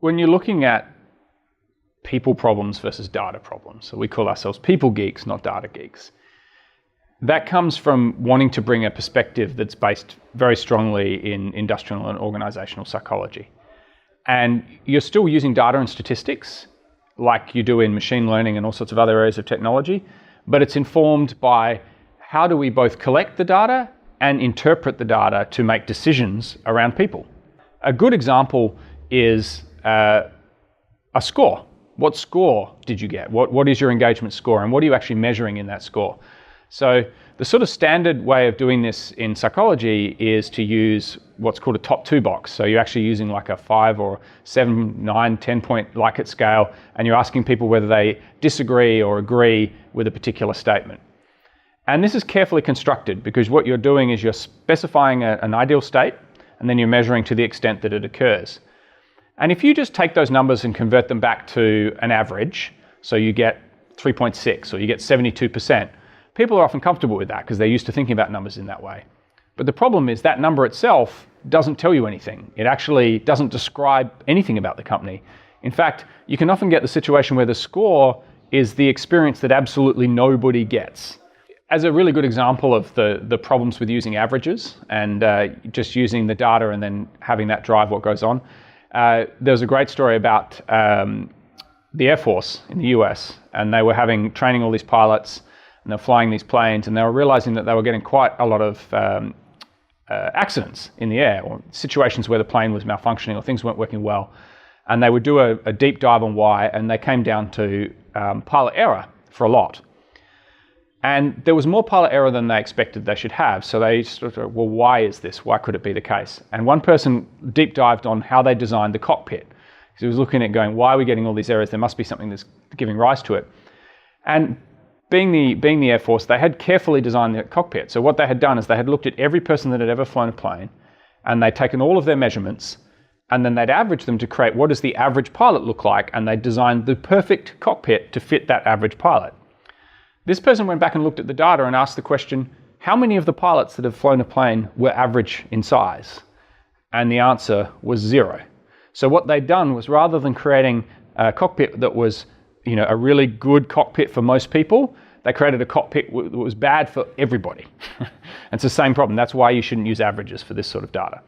when you're looking at people problems versus data problems, so we call ourselves people geeks, not data geeks. That comes from wanting to bring a perspective that's based very strongly in industrial and organizational psychology. And you're still using data and statistics like you do in machine learning and all sorts of other areas of technology, but it's informed by how do we both collect the data and interpret the data to make decisions around people. A good example is a score. What score did you get? What is your engagement score, and what are you actually measuring in that score? So the sort of standard way of doing this in psychology is to use what's called a top 2 box. So you're actually using like a 5 or 7, 9, 10 point Likert scale, and you're asking people whether they disagree or agree with a particular statement. And this is carefully constructed because what you're doing is you're specifying an ideal state, and then you're measuring to the extent that it occurs. And if you just take those numbers and convert them back to an average, so you get 3.6 or you get 72%, people are often comfortable with that because they're used to thinking about numbers in that way. But the problem is that number itself doesn't tell you anything. It actually doesn't describe anything about the company. In fact, you can often get the situation where the score is the experience that absolutely nobody gets. As a really good example of the problems with using averages and just using the data and then having that drive what goes on, there was a great story about the Air Force in the US, and they were training all these pilots, and they're flying these planes, and they were realizing that they were getting quite a lot of accidents in the air, or situations where the plane was malfunctioning or things weren't working well. And they would do a deep dive on why, and they came down to pilot error for a lot. And there was more pilot error than they expected they should have. So they sort of, well, why is this? Why could it be the case? And one person deep dived on how they designed the cockpit. So he was looking at going, why are we getting all these errors? There must be something that's giving rise to it. And being the Air Force, they had carefully designed the cockpit. So what they had done is they had looked at every person that had ever flown a plane, and they'd taken all of their measurements, and then they'd averaged them to create what does the average pilot look like, and they designed the perfect cockpit to fit that average pilot. This person went back and looked at the data and asked the question, how many of the pilots that have flown a plane were average in size? And the answer was 0. So what they'd done was, rather than creating a cockpit that was, a really good cockpit for most people, they created a cockpit that was bad for everybody. It's the same problem. That's why you shouldn't use averages for this sort of data.